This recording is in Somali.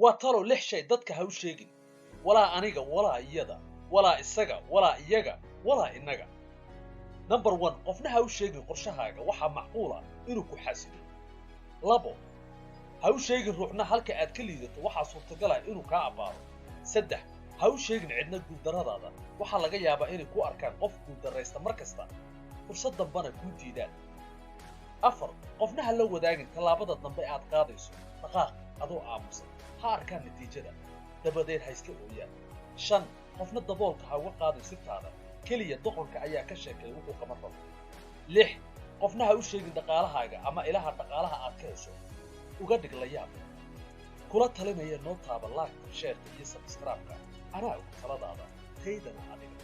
waa talo lix shay dadka ha u sheegin walaa aniga walaa iyada walaa isaga walaa iyaga walaa inaga number 1 qofna ha u sheegin qorshahaaga waxa macquul ah inuu ku xasilo 2 ha u sheegin ruuxna halka aad ka liidato waxa suurtagal ah inuu ka abaaro 3 ha u sheegin cidna guuldaradaada waxa laga yaabaa inay ku arkaan qof guuldareysta markasta fursad dambana ku diidaan 4 qofna ha la wadaagin talaabada dambe aad qaadayso dhaqaaq adoo aamusan ha arkaan natiijada dabadeed ha iska ooyaan 5 qofna daboolka ha uga qaadin sirtaada kaliya doqonka ayaa ka sheekay wuxuu kama rabo 6 qofna ha u sheegin dhaqaalahaaga ama ilaha dhaqaalaha aad ka hesho uga dhig la yaab kula talinaya noo taaba like share iyo subscribe-ka anaa ugu taladaada taydana adiga